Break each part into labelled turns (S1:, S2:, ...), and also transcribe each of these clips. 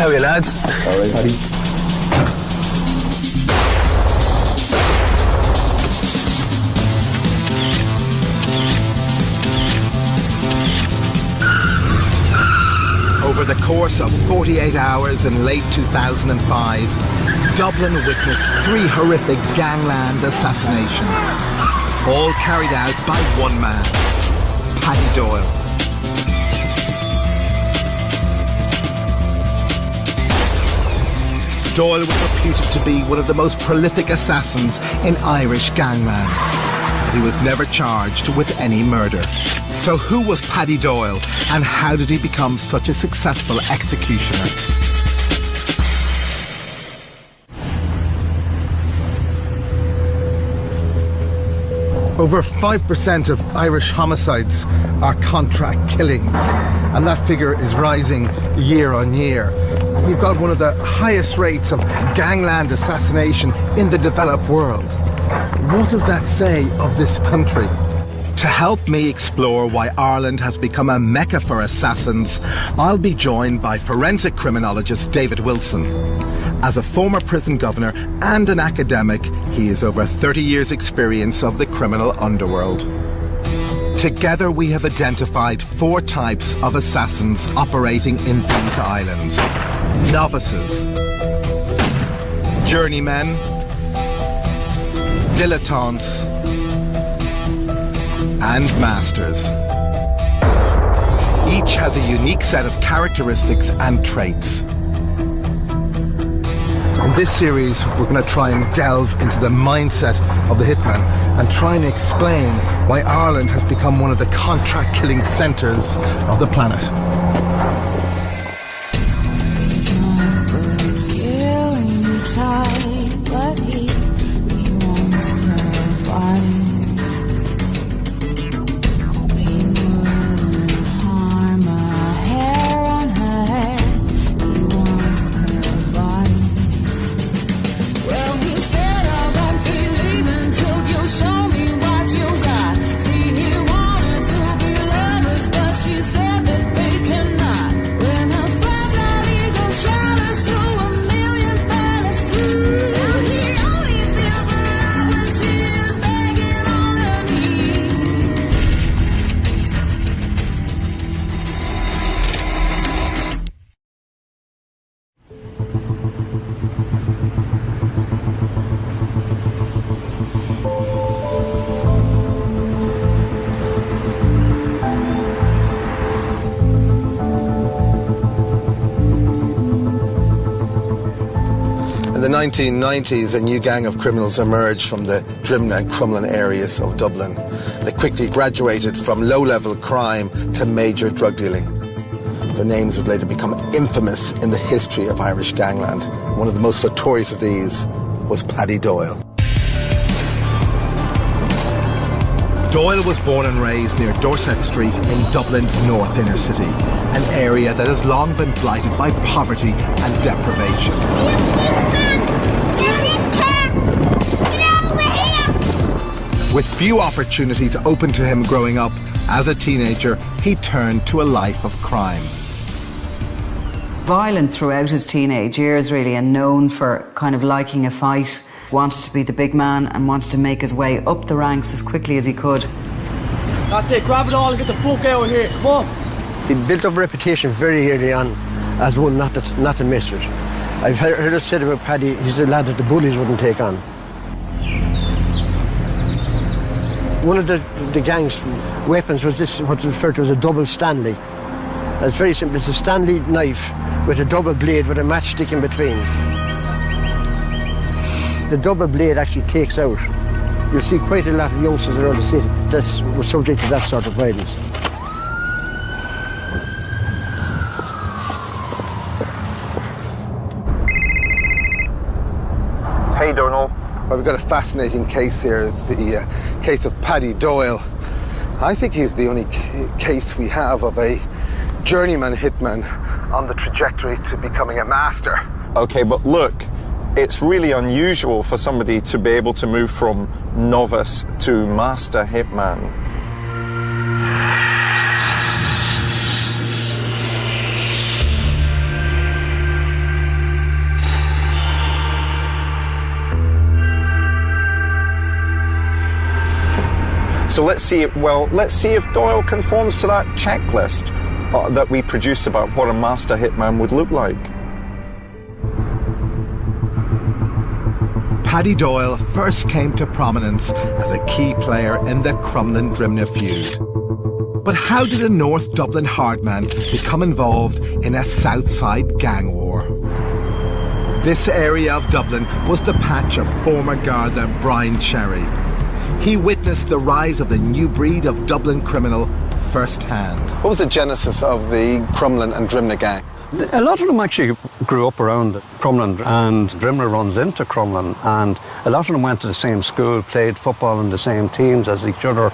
S1: How are you, lads?
S2: All right, Paddy.
S3: Over the course of 48 hours in late 2005, Dublin witnessed 3 horrific gangland assassinations, all carried out by one man, Paddy Doyle. Doyle was reputed to be one of the most prolific assassins in Irish gangland, but he was never charged with any murder. So who was Paddy Doyle, and how did he become such a successful executioner? Over 5% of Irish homicides are contract killings, and that figure is rising year on year. We've got one of the highest rates of gangland assassination in the developed world. What does that say of this country? To help me explore why Ireland has become a mecca for assassins, I'll be joined by forensic criminologist David Wilson. As a former prison governor and an academic, he has over 30 years' experience of the criminal underworld. Together we have identified 4 types of assassins operating in these islands. Novices, journeymen, dilettantes, and masters. Each has a unique set of characteristics and traits. In this series, we're going to try and delve into the mindset of the hitman and try and explain why Ireland has become one of the contract-killing centres of the planet. In the 1990s, a new gang of criminals emerged from the Drimna and Crumlin areas of Dublin. They quickly graduated from low-level crime to major drug dealing. Their names would later become infamous in the history of Irish gangland. One of the most notorious of these was Paddy Doyle. Doyle was born and raised near Dorset Street in Dublin's north inner city, an area that has long been blighted by poverty and deprivation. With few opportunities open to him growing up, as a teenager, he turned to a life of crime.
S4: Violent throughout his teenage years, really, and known for kind of liking a fight. Wanted to be the big man and wanted to make his way up the ranks as quickly as he could.
S5: That's it, grab it all and get the fuck out of here, come on!
S6: He built up a reputation very early on as one not to mess with. I've heard it said about Paddy, he's the lad that the bullies wouldn't take on. One of the gang's weapons was this, what's referred to as a double Stanley. It's very simple, it's a Stanley knife with a double blade with a matchstick in between. The double blade actually takes out. You'll see quite a lot of youngsters around the city that were subject to that sort of violence.
S2: Hey, Donald.
S3: Well, we've got a fascinating case here. It's the case of Paddy Doyle. I think he's the only case we have of a journeyman hitman on the trajectory to becoming a master.
S7: Okay, but look, it's really unusual for somebody to be able to move from novice to master hitman. So let's see if Doyle conforms to that checklist that we produced about what a master hitman would look like.
S3: Paddy Doyle first came to prominence as a key player in the Crumlin-Drimnagh feud. But how did a North Dublin hardman become involved in a Southside gang war? This area of Dublin was the patch of former Garda Brian Cherry. He witnessed the rise of the new breed of Dublin criminal firsthand.
S1: What was the genesis of the Crumlin and Drimnagh gang?
S8: A lot of them actually grew up around Crumlin, and Drimnagh runs into Crumlin, and a lot of them went to the same school, played football in the same teams as each other,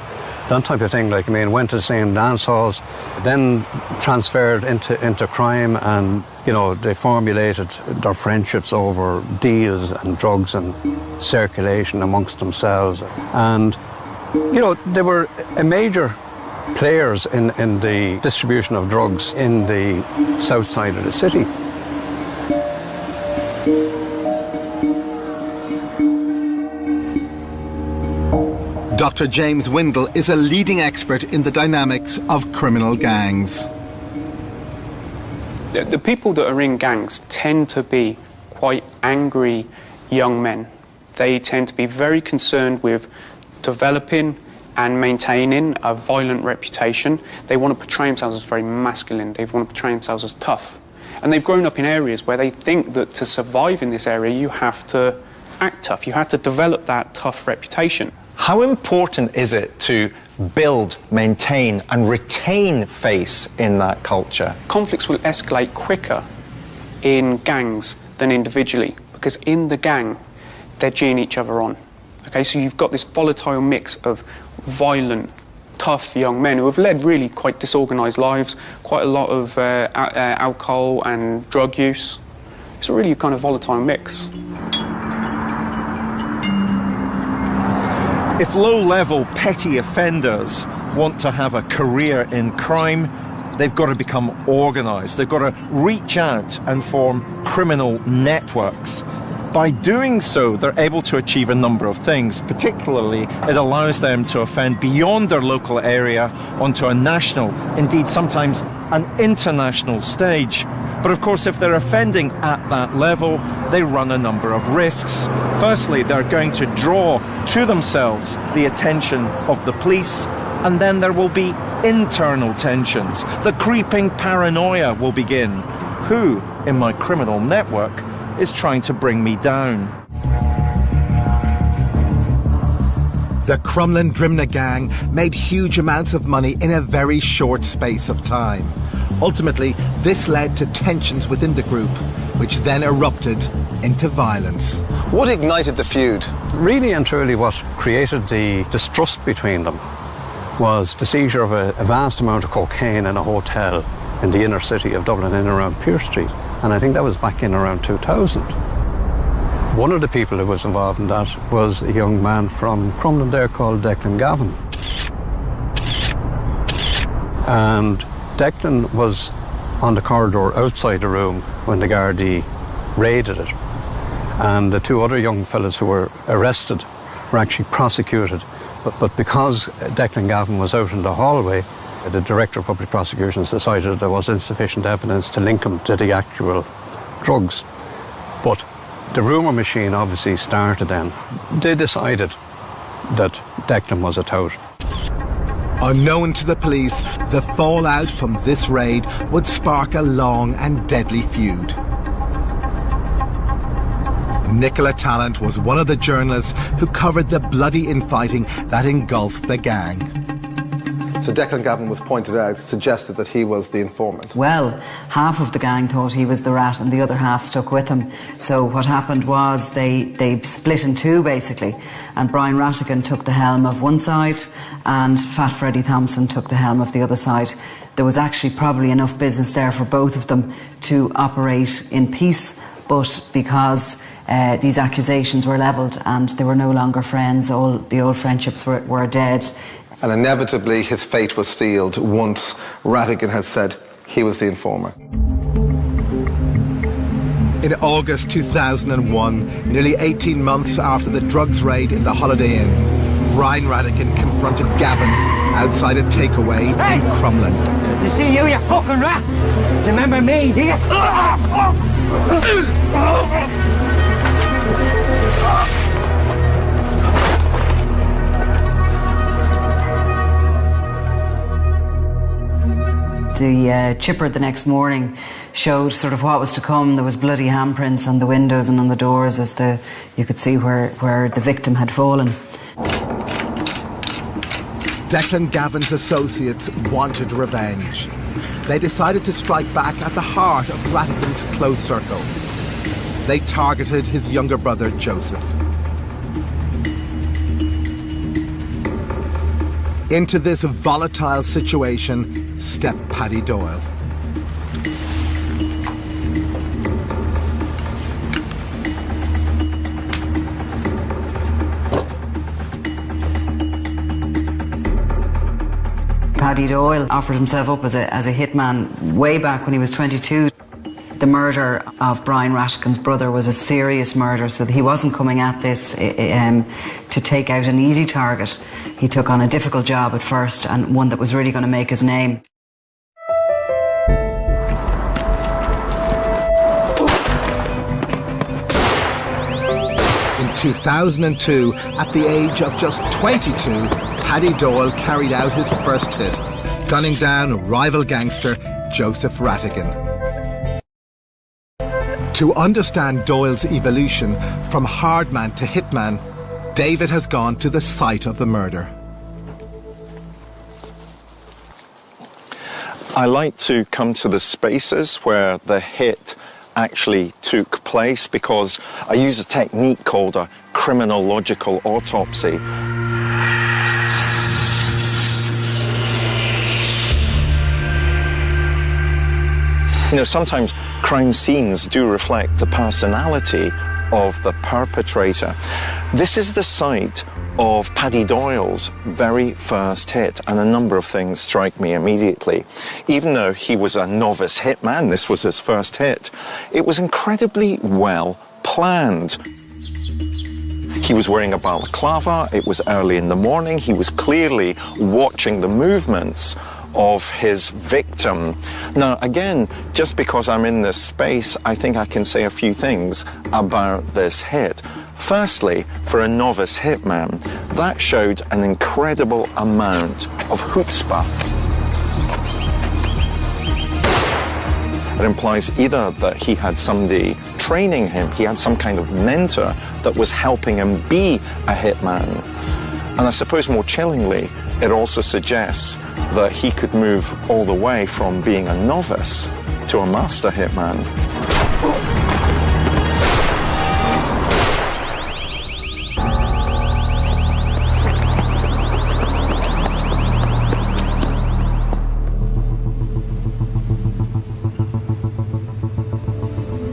S8: that type of thing. Went to the same dance halls, then transferred into crime, and they formulated their friendships over deals and drugs and circulation amongst themselves, and they were a major players in the distribution of drugs in the south side of the city.
S3: Dr. James Windle is a leading expert in the dynamics of criminal gangs.
S9: The people that are in gangs tend to be quite angry young men. They tend to be very concerned with developing and maintaining a violent reputation. They want to portray themselves as very masculine. They want to portray themselves as tough. And they've grown up in areas where they think that to survive in this area, you have to act tough. You have to develop that tough reputation.
S7: How important is it to build, maintain and retain face in that culture?
S9: Conflicts will escalate quicker in gangs than individually, because in the gang, they're geeing each other on. Okay, so you've got this volatile mix of violent, tough young men who have led really quite disorganised lives, quite a lot of alcohol and drug use. It's a really kind of volatile mix.
S7: If low-level petty offenders want to have a career in crime, they've got to become organised. They've got to reach out and form criminal networks. By doing so, they're able to achieve a number of things. Particularly, it allows them to offend beyond their local area onto a national, indeed sometimes an international stage. But of course, if they're offending at that level, they run a number of risks. Firstly, they're going to draw to themselves the attention of the police, and then there will be internal tensions. The creeping paranoia will begin. Who in my criminal network is trying to bring me down?
S3: The Crumlin-Drimnagh gang made huge amounts of money in a very short space of time. Ultimately, this led to tensions within the group, which then erupted into violence.
S1: What ignited the feud?
S8: Really and truly what created the distrust between them was the seizure of a vast amount of cocaine in a hotel in the inner city of Dublin, in and around Pearse Street. And I think that was back in around 2000. One of the people who was involved in that was a young man from Crumlin there called Declan Gavin. And Declan was on the corridor outside the room when the Gardaí raided it. And the two other young fellas who were arrested were actually prosecuted. But because Declan Gavin was out in the hallway, the Director of Public Prosecutions decided there was insufficient evidence to link him to the actual drugs. But the rumour machine obviously started then. They decided that Declan was a tout.
S3: Unknown to the police, the fallout from this raid would spark a long and deadly feud. Nicola Tallant was one of the journalists who covered the bloody infighting that engulfed the gang.
S1: So Declan Gavin was pointed out, suggested that he was the informant.
S4: Well, half of the gang thought he was the rat and the other half stuck with him. So what happened was they split in two, basically. And Brian Rattigan took the helm of one side and Fat Freddie Thompson took the helm of the other side. There was actually probably enough business there for both of them to operate in peace, but because these accusations were levelled and they were no longer friends, all the old friendships were dead.
S1: And inevitably his fate was sealed once Rattigan had said he was the informer.
S3: In August 2001, nearly 18 months after the drugs raid in the Holiday Inn, Brian Radigan confronted Gavin outside a takeaway in Crumlin.
S10: To see you, you fucking rat! Remember me, do you?
S4: The chipper the next morning showed sort of what was to come. There was bloody handprints on the windows and on the doors as you could see where the victim had fallen.
S3: Declan Gavin's associates wanted revenge. They decided to strike back at the heart of Radigan's close circle. They targeted his younger brother, Joseph. Into this volatile situation stepped Paddy Doyle.
S4: Paddy Doyle offered himself up as a hitman way back when he was 22. The murder of Brian Rashkin's brother was a serious murder, so he wasn't coming at this to take out an easy target. He took on a difficult job at first, and one that was really going to make his name.
S3: In 2002, at the age of just 22, Paddy Doyle carried out his first hit, gunning down rival gangster Joseph Ratigan. To understand Doyle's evolution from hardman to hitman, David has gone to the site of the murder.
S7: I like to come to the spaces where the hit actually took place because I use a technique called a criminological autopsy. You know, sometimes crime scenes do reflect the personality of the perpetrator. This is the site of Paddy Doyle's very first hit, and a number of things strike me immediately. Even though he was a novice hitman, this was his first hit, it was incredibly well planned. He was wearing a balaclava, it was early in the morning, he was clearly watching the movements of his victim. Now, again, just because I'm in this space, I think I can say a few things about this hit. Firstly, for a novice hitman, that showed an incredible amount of chutzpah. It implies either that he had somebody training him, he had some kind of mentor that was helping him be a hitman. And I suppose more chillingly, it also suggests that he could move all the way from being a novice to a master hitman.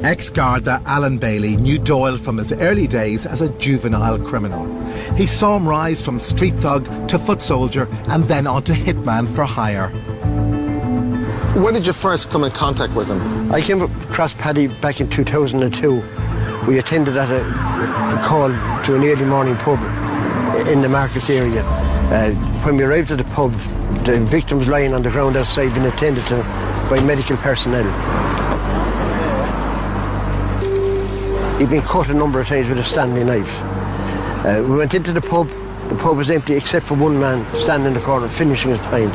S3: Ex-Garda Alan Bailey knew Doyle from his early days as a juvenile criminal. He saw him rise from street thug to foot soldier and then on to hitman for hire.
S1: When did you first come in contact with him?
S6: I came across Paddy back in 2002. We attended at a call to an early morning pub in the Marcus area. When we arrived at the pub, the victim was lying on the ground outside being attended to by medical personnel. He'd been cut a number of times with a Stanley knife. We went into the pub was empty except for one man standing in the corner finishing his pint.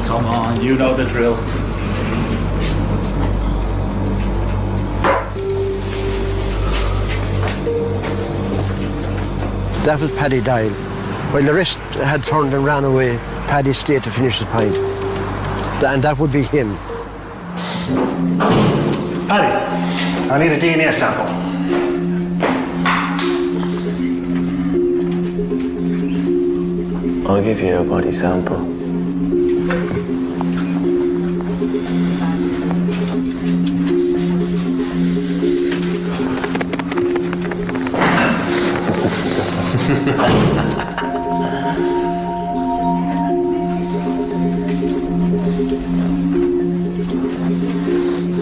S11: Come on, you know the drill.
S6: That was Paddy Doyle. While the rest had turned and ran away, Paddy stayed to finish his pint. And that would be him.
S11: Paddy, I need a DNA sample.
S12: I'll give you a body sample.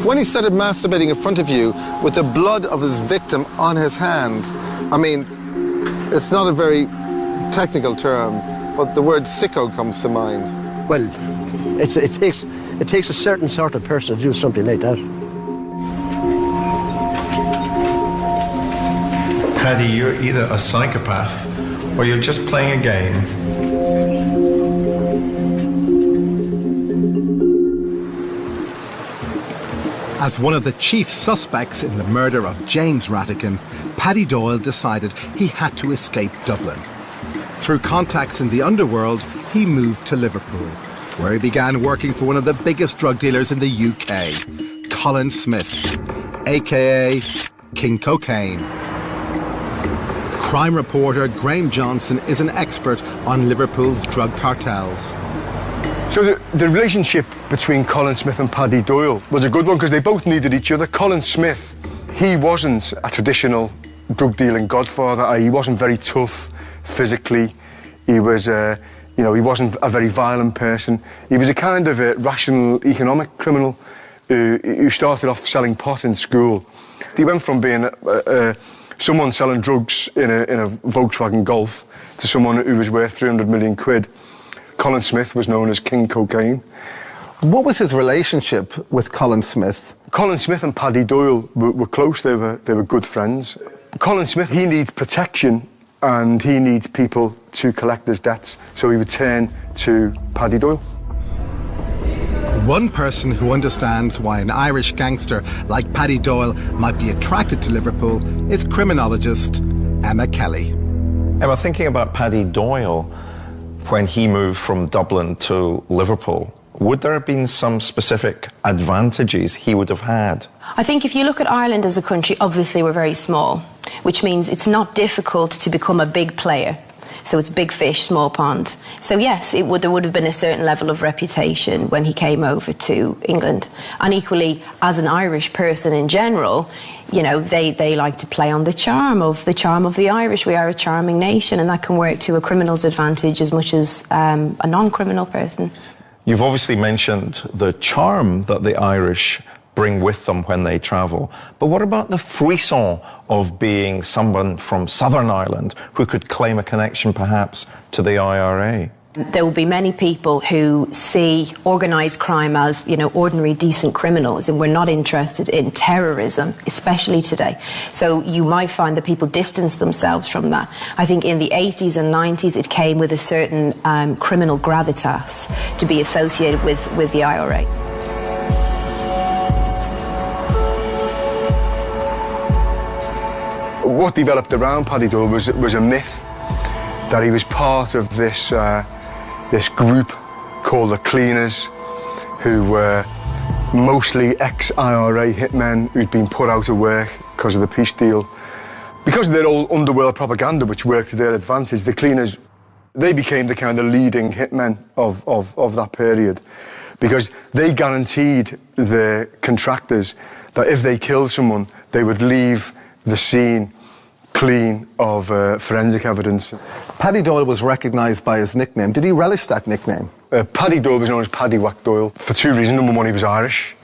S1: When he started masturbating in front of you with the blood of his victim on his hand, I mean, it's not a very technical term, but the word sicko comes to mind.
S6: Well, it takes a certain sort of person to do something like that.
S7: Paddy, you're either a psychopath or you're just playing a game.
S3: As one of the chief suspects in the murder of James Rattigan, Paddy Doyle decided he had to escape Dublin. Through contacts in the underworld, he moved to Liverpool, where he began working for one of the biggest drug dealers in the UK, Colin Smith, aka King Cocaine. Crime reporter Graham Johnson is an expert on Liverpool's drug cartels.
S12: So the relationship between Colin Smith and Paddy Doyle was a good one because they both needed each other. Colin Smith, he wasn't a traditional drug dealing godfather. He wasn't very tough physically. He was, he wasn't a very violent person. He was a kind of a rational economic criminal who started off selling pot in school. He went from being someone selling drugs in a Volkswagen Golf to someone who was worth 300 million quid. Colin Smith was known as King Cocaine.
S1: What was his relationship with Colin Smith?
S12: Colin Smith and Paddy Doyle were close. They were good friends. Colin Smith, he needs protection and he needs people to collect his debts, so he would turn to Paddy Doyle.
S3: One person who understands why an Irish gangster like Paddy Doyle might be attracted to Liverpool is criminologist Emma Kelly.
S7: Emma, thinking about Paddy Doyle, when he moved from Dublin to Liverpool, would there have been some specific advantages he would have had?
S13: I think if you look at Ireland as a country, obviously we're very small, which means it's not difficult to become a big player. So it's big fish, small pond. So yes, there would have been a certain level of reputation when he came over to England. And equally, as an Irish person in general, they like to play on the charm of the Irish. We are a charming nation, and that can work to a criminal's advantage as much as a non-criminal person.
S7: You've obviously mentioned the charm that the Irish bring with them when they travel. But what about the frisson of being someone from Southern Ireland who could claim a connection perhaps to the IRA?
S13: There will be many people who see organised crime as, ordinary decent criminals, and we're not interested in terrorism, especially today. So you might find that people distance themselves from that. I think in the 80s and 90s it came with a certain criminal gravitas to be associated with the IRA.
S12: What developed around Paddy Doyle was a myth that he was part of this group called the Cleaners, who were mostly ex-IRA hitmen who'd been put out of work because of the peace deal. Because of their old underworld propaganda, which worked to their advantage, the Cleaners, they became the kind of leading hitmen of that period, because they guaranteed the contractors that if they killed someone, they would leave the scene clean of forensic evidence.
S1: Paddy Doyle was recognised by his nickname. Did he relish that nickname?
S12: Paddy Doyle was known as Paddy Whack Doyle for two reasons. Number one, he was Irish,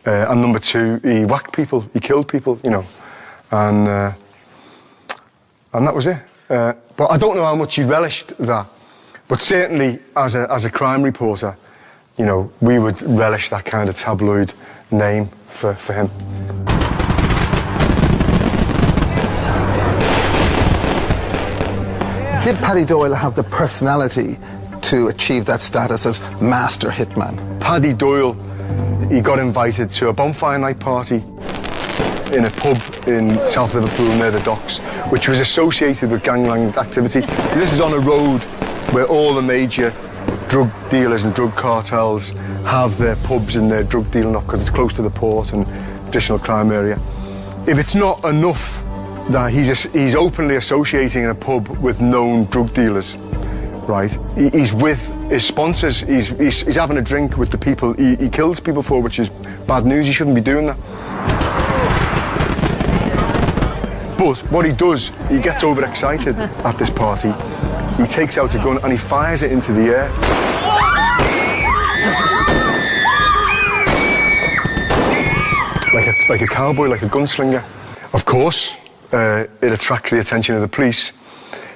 S12: and number two, he whacked people, he killed people, and that was it. But I don't know how much he relished that, but certainly as a crime reporter, we would relish that kind of tabloid name for him.
S1: Did Paddy Doyle have the personality to achieve that status as master hitman?
S12: Paddy Doyle, he got invited to a bonfire night party in a pub in South Liverpool near the docks, which was associated with gangland activity. This is on a road where all the major drug dealers and drug cartels have their pubs and their drug dealing up because it's close to the port and traditional crime area. If it's not enough that he's openly associating in a pub with known drug dealers, right? He's with his sponsors, he's having a drink with the people he kills people for, which is bad news. He shouldn't be doing that. But what he does, he gets overexcited at this party. He takes out a gun and he fires it into the air. a cowboy, like a gunslinger. Of course, it attracts the attention of the police,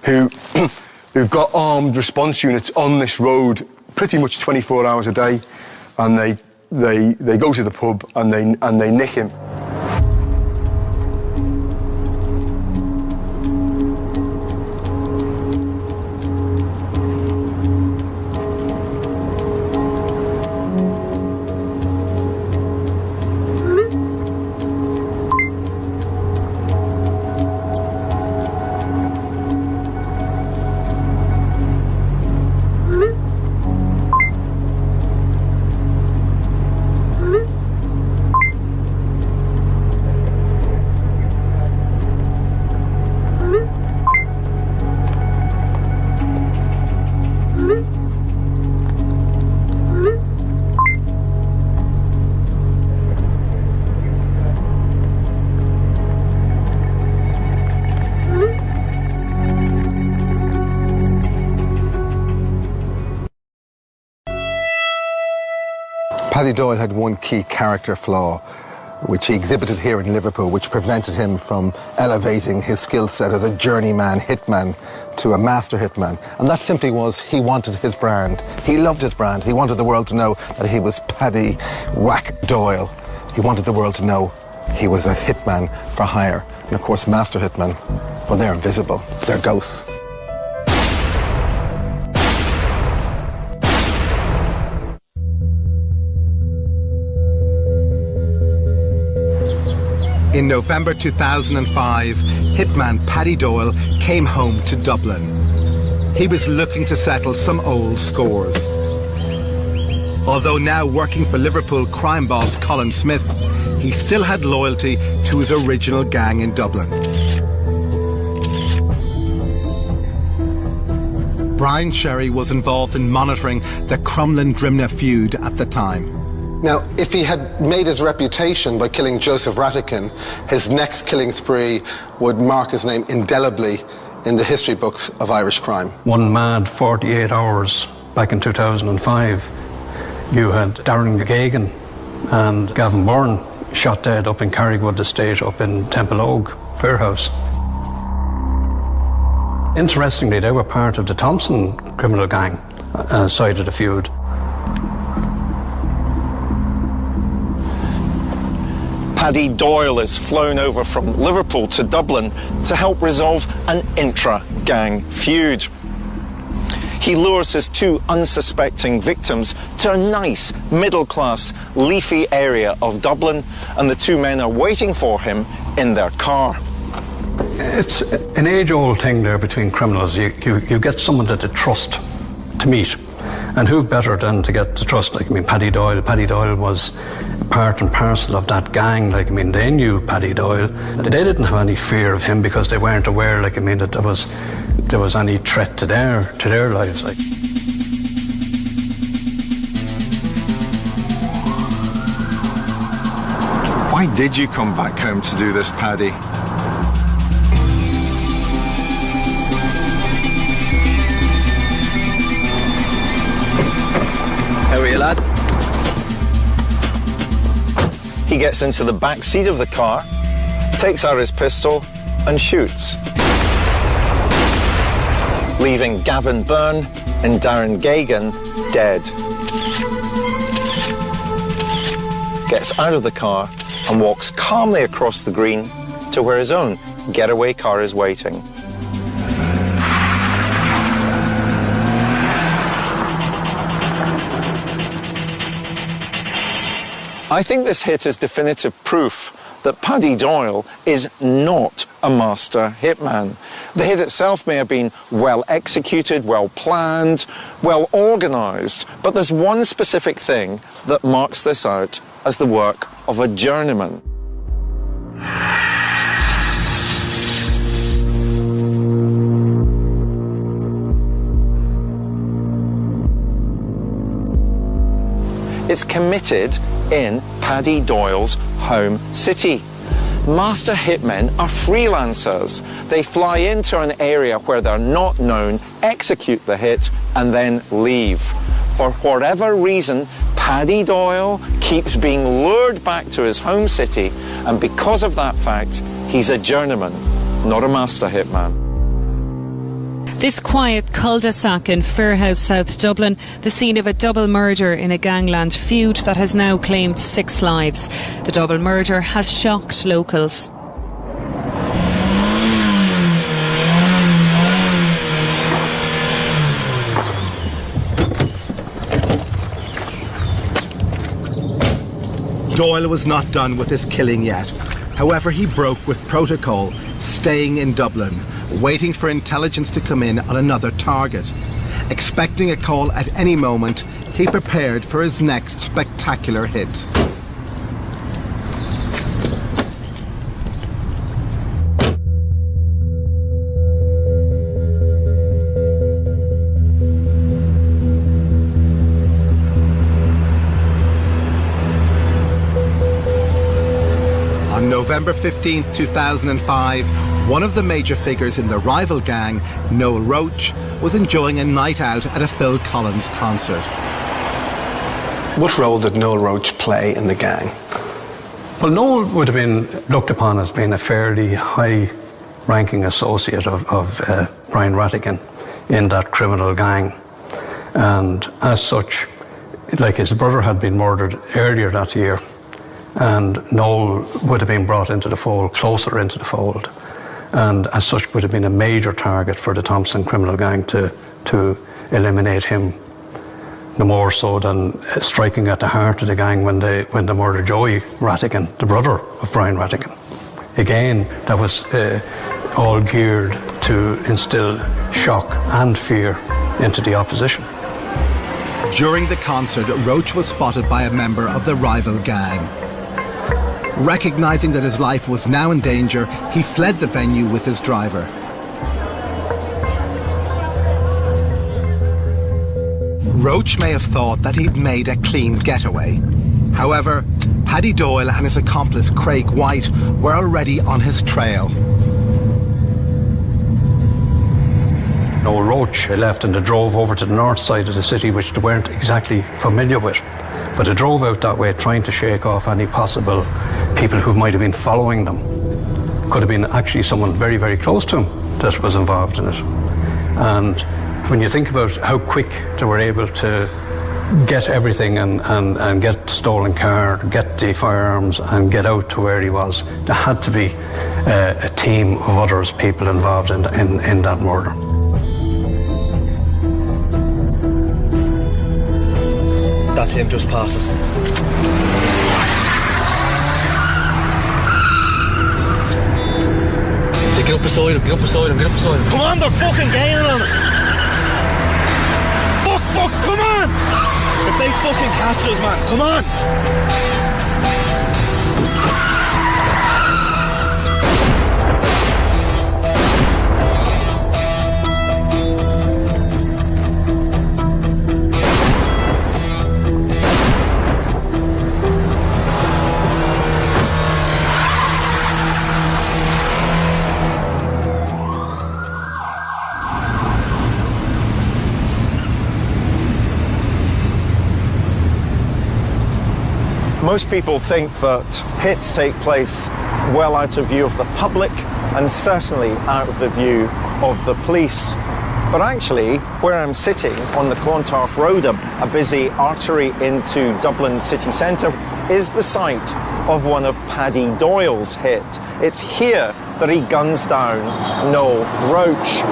S12: who've got armed response units on this road pretty much 24 hours a day, and they go to the pub and they nick him.
S3: Paddy Doyle had one key character flaw, which he exhibited here in Liverpool, which prevented him from elevating his skill set as a journeyman hitman to a master hitman. And that simply was, he wanted his brand. He loved his brand. He wanted the world to know that he was Paddy Whack Doyle. He wanted the world to know he was a hitman for hire. And of course, master hitmen, well, they're invisible. They're ghosts. In November 2005, hitman Paddy Doyle came home to Dublin. He was looking to settle some old scores. Although now working for Liverpool crime boss Colin Smith, he still had loyalty to his original gang in Dublin. Brian Sherry was involved in monitoring the Crumlin-Drimnagh feud at the time.
S1: Now, if he had made his reputation by killing Joseph Rattican, his next killing spree would mark his name indelibly in the history books of Irish crime.
S8: One mad 48 hours back in 2005, you had Darren Gagan and Gavin Byrne shot dead up in Carrigwood Estate up in Temple Oak Fairhouse. Interestingly, they were part of the Thompson criminal gang side of the feud.
S7: Paddy Doyle is flown over from Liverpool to Dublin to help resolve an intra-gang feud. He lures his two unsuspecting victims to a nice, middle-class, leafy area of Dublin, and the two men are waiting for him in their car.
S8: It's an age-old thing there between criminals. You get someone that they trust to meet. And who better than to get the trust? Like, I mean, Paddy Doyle was part and parcel of that gang. Like, I mean, they knew Paddy Doyle. They didn't have any fear of him because they weren't aware, like, I mean, that there was any threat to their lives. Like.
S7: Why did you come back home to do this, Paddy?
S5: How are you, lad?
S7: He gets into the back seat of the car, takes out his pistol and shoots, leaving Gavin Byrne and Darren Gagan dead. Gets out of the car and walks calmly across the green to where his own getaway car is waiting. I think this hit is definitive proof that Paddy Doyle is not a master hitman. The hit itself may have been well executed, well planned, well organised, but there's one specific thing that marks this out as the work of a journeyman. It's committed in Paddy Doyle's home city. Master hitmen are freelancers. They fly into an area where they're not known, execute the hit, and then leave. For whatever reason, Paddy Doyle keeps being lured back to his home city, and because of that fact, he's a journeyman, not a master hitman.
S14: This quiet cul-de-sac in Fairhouse, South Dublin, the scene of a double murder in a gangland feud that has now claimed 6 lives. The double murder has shocked locals.
S3: Doyle was not done with his killing yet. However, he broke with protocol, staying in Dublin, waiting for intelligence to come in on another target. Expecting a call at any moment, he prepared for his next spectacular hit. On November 15, 2005, one of the major figures in the rival gang, Noel Roach, was enjoying a night out at a Phil Collins concert.
S1: What role did Noel Roach play in the gang?
S8: Well, Noel would have been looked upon as being a fairly high-ranking associate of Brian Rattigan in that criminal gang. And as such, like his brother had been murdered earlier that year, and Noel would have been brought into the fold, closer into the fold, and as such would have been a major target for the Thompson criminal gang to eliminate him, no more so than striking at the heart of the gang when they murdered Joey Rattigan, the brother of Brian Rattigan. Again, that was all geared to instill shock and fear into the opposition.
S3: During the concert, Roach was spotted by a member of the rival gang. Recognizing that his life was now in danger, he fled the venue with his driver. Roach may have thought that he'd made a clean getaway. However, Paddy Doyle and his accomplice Craig White were already on his trail.
S8: Noel Roach left and they drove over to the north side of the city, which they weren't exactly familiar with. But they drove out that way trying to shake off any possible people who might have been following them. Could have been actually someone very, very close to him that was involved in it. And when you think about how quick they were able to get everything and get the stolen car, get the firearms and get out to where he was, there had to be a team of others, people involved in that murder.
S5: That's him just past us. So get up beside him, get up beside him, get up beside him.
S11: Come on, they're fucking gaining on us. Fuck, come on! If they fucking catch us, man, come on!
S7: Most people think that hits take place well out of view of the public and certainly out of the view of the police. But actually, where I'm sitting on the Clontarf Road, a busy artery into Dublin city centre, is the site of one of Paddy Doyle's hits. It's here that he guns down Noel Roach.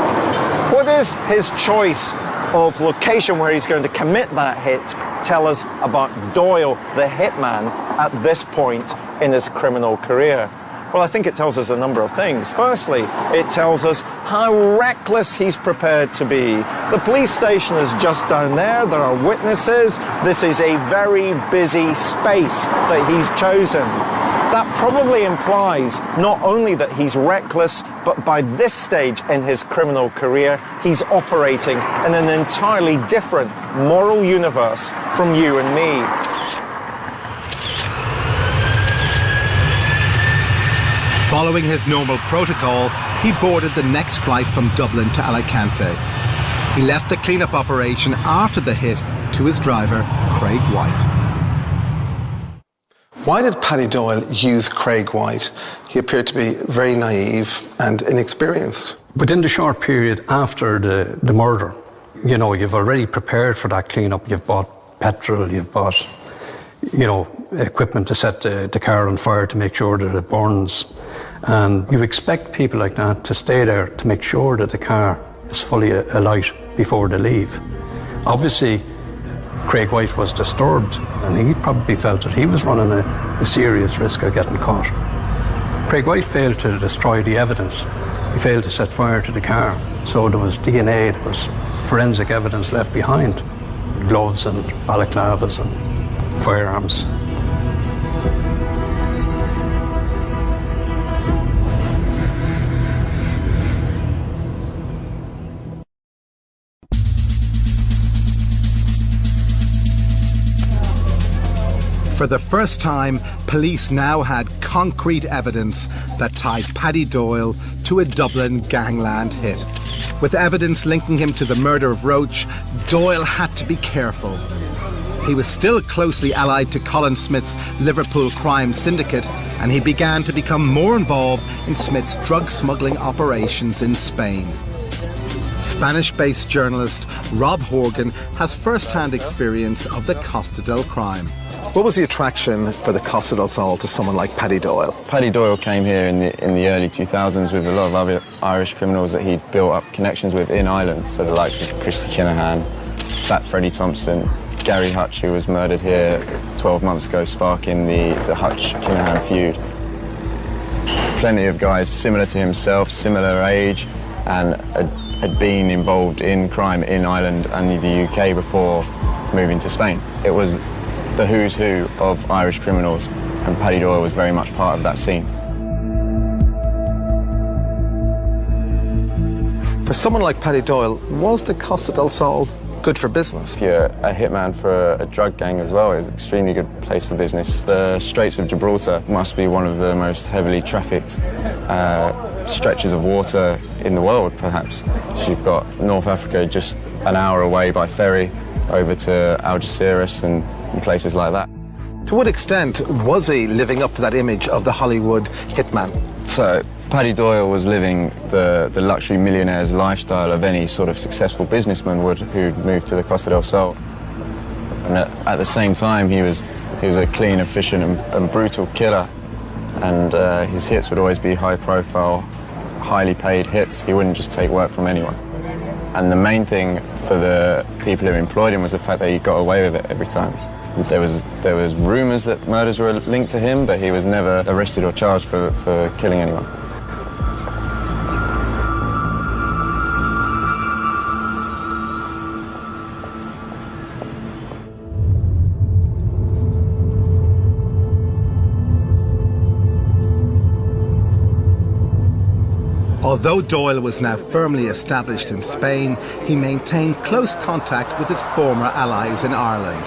S7: What is his choice of location where he's going to commit that hit tell us about Doyle, the hitman, at this point in his criminal career? Well, I think it tells us a number of things. Firstly, it tells us how reckless he's prepared to be. The police station is just down there. There are witnesses. This is a very busy space that he's chosen. That probably implies not only that he's reckless, but by this stage in his criminal career, he's operating in an entirely different moral universe from you and me.
S3: Following his normal protocol, he boarded the next flight from Dublin to Alicante. He left the cleanup operation after the hit to his driver, Craig White.
S1: Why did Paddy Doyle use Craig White? He appeared to be very naive and inexperienced.
S8: Within the short period after the murder, you know, you've already prepared for that clean-up. You've bought petrol, you've bought, you know, equipment to set the car on fire to make sure that it burns. And you expect people like that to stay there to make sure that the car is fully alight before they leave. Obviously, Craig White was disturbed, and he probably felt that he was running a serious risk of getting caught. Craig White failed to destroy the evidence. He failed to set fire to the car. So there was DNA, there was forensic evidence left behind. Gloves and balaclavas and firearms.
S3: For the first time, police now had concrete evidence that tied Paddy Doyle to a Dublin gangland hit. With evidence linking him to the murder of Roach, Doyle had to be careful. He was still closely allied to Colin Smith's Liverpool crime syndicate, and he began to become more involved in Smith's drug smuggling operations in Spain. Spanish-based journalist Rob Horgan has first-hand experience of the Costa del crime.
S1: What was the attraction for the Costa del Sol to someone like Paddy Doyle?
S15: Paddy Doyle came here in the early 2000s with a lot of other Irish criminals that he'd built up connections with in Ireland, so the likes of Christy Kinahan, Fat Freddie Thompson, Gary Hutch, who was murdered here 12 months ago, sparking the Hutch-Kinahan feud. Plenty of guys similar to himself, similar age, and had been involved in crime in Ireland and the UK before moving to Spain. It was the who's who of Irish criminals, and Paddy Doyle was very much part of that scene.
S1: For someone like Paddy Doyle, was the Costa del Sol good for business?
S15: If you're a hitman for a drug gang as well, it's an extremely good place for business. The Straits of Gibraltar must be one of the most heavily trafficked stretches of water in the world, perhaps. So you've got North Africa just an hour away by ferry over to Algeciras and places like that.
S1: To what extent was he living up to that image of the Hollywood hitman?
S15: So Paddy Doyle was living the luxury millionaire's lifestyle of any sort of successful businessman would who'd moved to the Costa del Sol. And at the same time, he was a clean, efficient and brutal killer. And his hits would always be high-profile, highly paid hits. He wouldn't just take work from anyone. And the main thing for the people who employed him was the fact that he got away with it every time. There was rumours that murders were linked to him, but he was never arrested or charged for killing anyone.
S3: Although Doyle was now firmly established in Spain, he maintained close contact with his former allies in Ireland.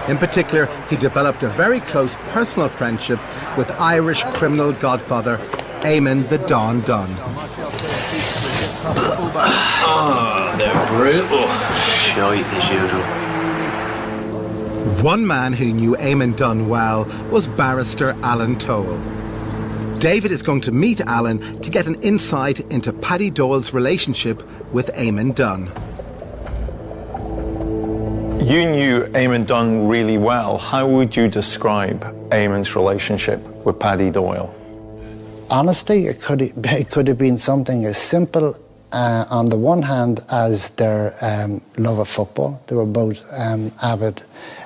S3: In particular, he developed a very close personal friendship with Irish criminal godfather Eamon the Don Dunn.
S11: Oh, they're brutal. Shite as usual.
S3: One man who knew Eamon Dunn well was barrister Alan Toole. David is going to meet Alan to get an insight into Paddy Doyle's relationship with Eamon Dunn.
S7: You knew Eamon Dunn really well. How would you describe Eamon's relationship with Paddy Doyle?
S16: Honestly, it could have been something as simple on the one hand as their love of football. They were both avid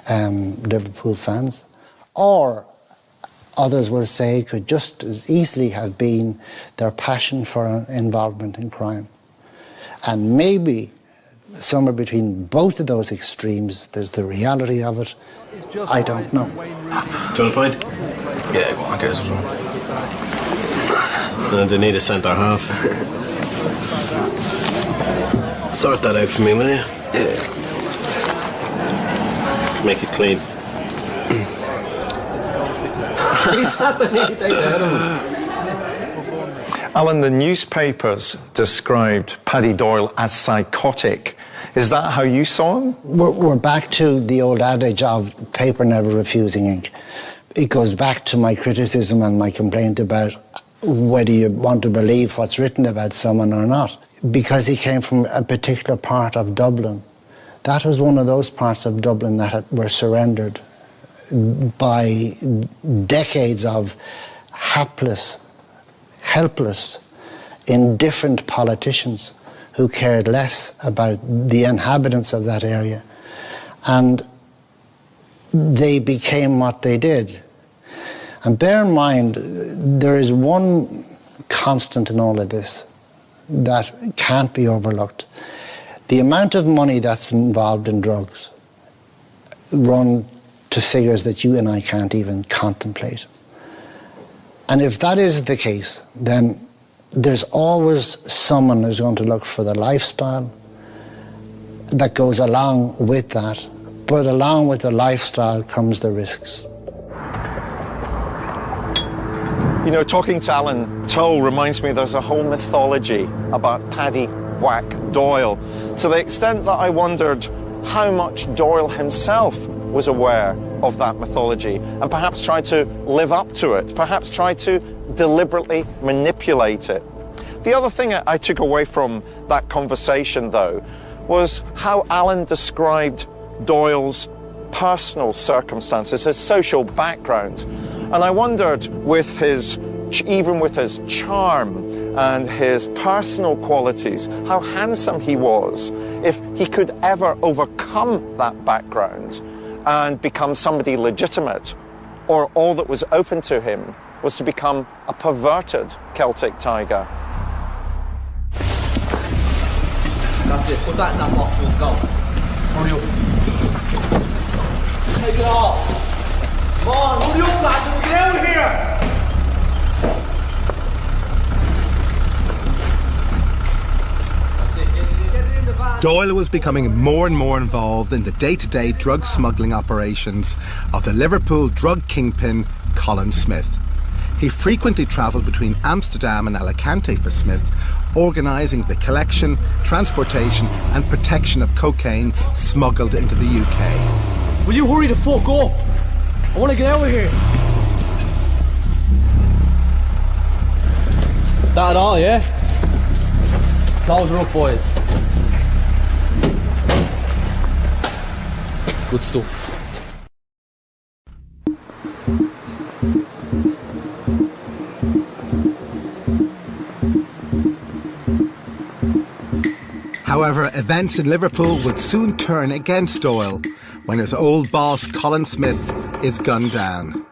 S16: Liverpool fans. Or others will say could just as easily have been their passion for involvement in crime. And maybe somewhere between both of those extremes, there's the reality of it. I don't know.
S11: Do you want a pint? Yeah, go on, guys. They need a centre half. Sort that out for me, will you? Yeah. Make it clean.
S7: Alan, the newspapers described Paddy Doyle as psychotic. Is that how you saw him?
S16: We're back to the old adage of paper never refusing ink. it goes back to my criticism and my complaint about whether you want to believe what's written about someone or not. Because he came from a particular part of Dublin. That was one of those parts of Dublin that were surrendered by decades of helpless, indifferent politicians who cared less about the inhabitants of that area. And they became what they did. And bear in mind, there is one constant in all of this that can't be overlooked. The amount of money that's involved in drugs run to figures that you and I can't even contemplate. And if that is the case, then there's always someone who's going to look for the lifestyle that goes along with that. But along with the lifestyle comes the risks.
S7: You know, talking to Alan Toll reminds me there's a whole mythology about Paddy Whack Doyle, to the extent that I wondered how much Doyle himself was aware of that mythology and perhaps tried to live up to it, perhaps tried to deliberately manipulate it. The other thing I took away from that conversation, though, was how Alan described Doyle's personal circumstances, his social background. And I wondered, even with his charm and his personal qualities, how handsome he was, if he could ever overcome that background and become somebody legitimate, or all that was open to him was to become a perverted Celtic tiger.
S5: That's it, put that in that box, let's go. Hurry up. Take it off. Come on, hurry up, lads, get out of here!
S3: Doyle was becoming more and more involved in the day-to-day drug smuggling operations of the Liverpool drug kingpin Colin Smith. He frequently travelled between Amsterdam and Alicante for Smith, organising the collection, transportation and protection of cocaine smuggled into the UK.
S5: Will you hurry the fuck up? I want to get out of here. That all, yeah? Close her up, boys. Good stuff.
S3: However, events in Liverpool would soon turn against Doyle when his old boss Colin Smith is gunned down.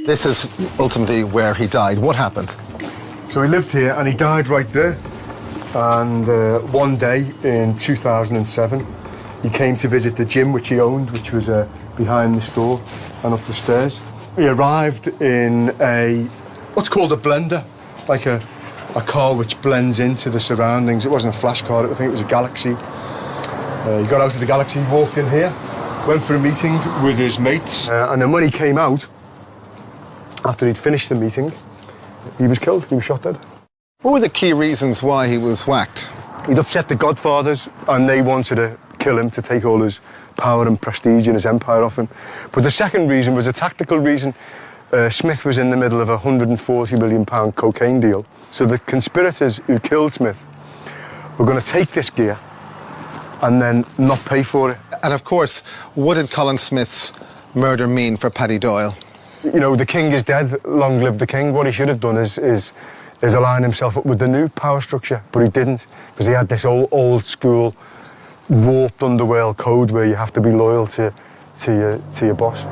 S1: This is ultimately where he died. What happened?
S12: So he lived here and he died right there. And one day in 2007, he came to visit the gym which he owned, which was behind the store and up the stairs. He arrived in what's called a blender, like a car which blends into the surroundings. It wasn't a flash car, I think it was a Galaxy. He got out of the Galaxy, walked in here, went for a meeting with his mates, and then when he came out, after he'd finished the meeting, he was killed, he was shot dead.
S1: What were the key reasons why he was whacked?
S12: He'd upset the Godfathers and they wanted to kill him to take all his power and prestige and his empire off him. But the second reason was a tactical reason. Smith was in the middle of a £140 million cocaine deal. So the conspirators who killed Smith were going to take this gear and then not pay for it.
S1: And of course, what did Colin Smith's murder mean for Paddy Doyle?
S12: You know, the king is dead, long live the king. What he should have done is align himself up with the new power structure, but he didn't, because he had this old school, warped underworld code where you have to be loyal to your boss.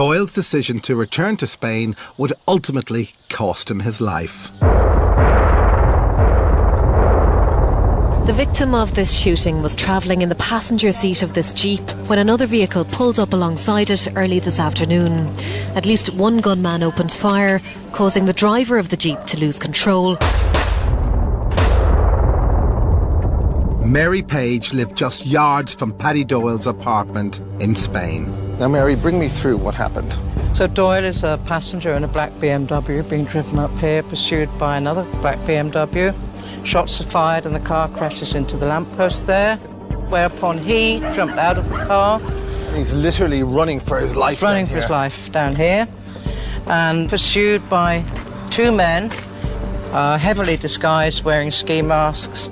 S3: Doyle's decision to return to Spain would ultimately cost him his life.
S17: The victim of this shooting was travelling in the passenger seat of this Jeep when another vehicle pulled up alongside it early this afternoon. At least one gunman opened fire, causing the driver of the Jeep to lose control.
S3: Mary Page lived just yards from Paddy Doyle's apartment in Spain.
S1: Now, Mary, bring me through what happened.
S18: So Doyle is a passenger in a black BMW being driven up here, pursued by another black BMW. Shots are fired and the car crashes into the lamppost there, whereupon he jumped out of the car.
S1: He's literally running for his life.
S18: He's running for his life down here, and pursued by two men, heavily disguised, wearing ski masks.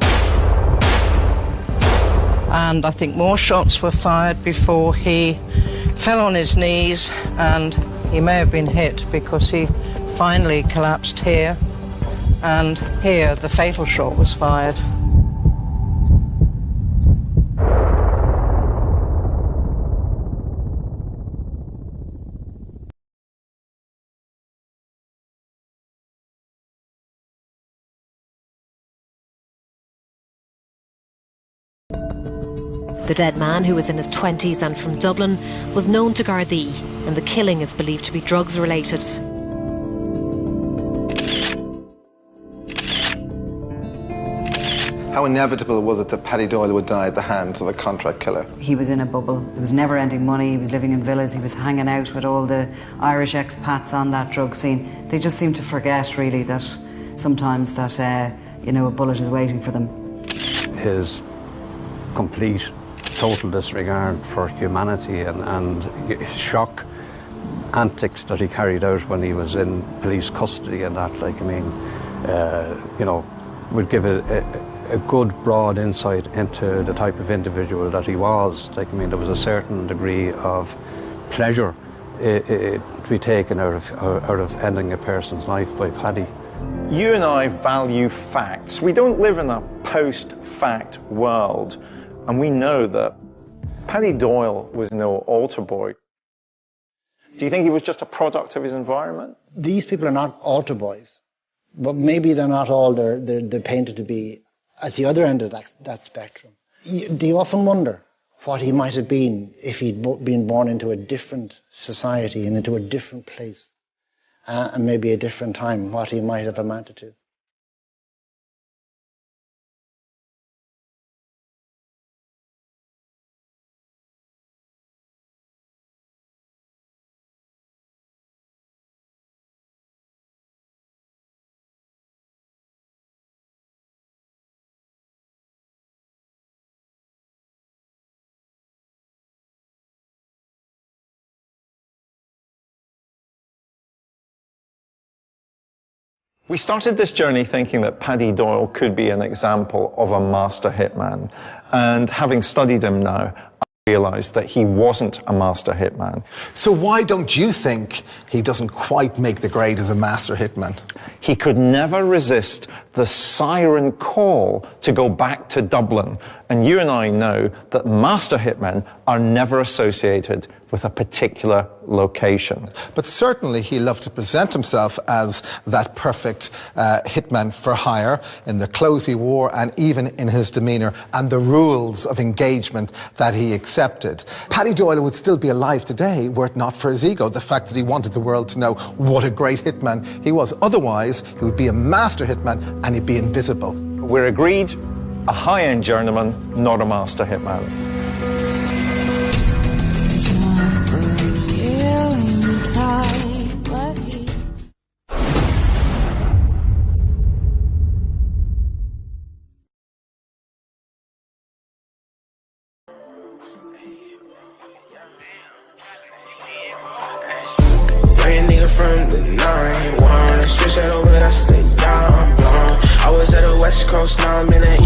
S18: And I think more shots were fired before he fell on his knees, and he may have been hit because he finally collapsed here, and here the fatal shot was fired.
S17: The dead man, who was in his 20s and from Dublin, was known to Gardaí, and the killing is believed to be drugs related.
S1: How inevitable was it that Paddy Doyle would die at the hands of a contract killer?
S4: He was in a bubble. There was never-ending money. He was living in villas. He was hanging out with all the Irish expats on that drug scene. They just seem to forget, really, that sometimes that, a bullet is waiting for them.
S8: His complete, total disregard for humanity and shock antics that he carried out when he was in police custody and that, would give a good broad insight into the type of individual that he was. There was a certain degree of pleasure to be taken out of ending a person's life by Paddy.
S7: You and I value facts. We don't live in a post-fact world, and we know that Paddy Doyle was no altar boy. Do you think he was just a product of his environment?
S16: These people are not altar boys, but maybe they're not all they're painted to be at the other end of that spectrum. Do you often wonder what he might have been if he'd been born into a different society and into a different place and maybe a different time, what he might have amounted to?
S7: We started this journey thinking that Paddy Doyle could be an example of a master hitman. And having studied him now, I realised that he wasn't a master hitman.
S1: So why don't you think he doesn't quite make the grade as a master hitman?
S7: He could never resist the siren call to go back to Dublin. And you and I know that master hitmen are never associated with a particular location.
S1: But certainly he loved to present himself as that perfect hitman for hire in the clothes he wore and even in his demeanour and the rules of engagement that he accepted. Paddy Doyle would still be alive today were it not for his ego, the fact that he wanted the world to know what a great hitman he was. Otherwise, he would be a master hitman and he'd be invisible.
S7: We're agreed, a high-end journeyman, not a master hitman.
S19: From the 9-1, switch that over, that's the young blonde. I was at the West Coast, now I'm in the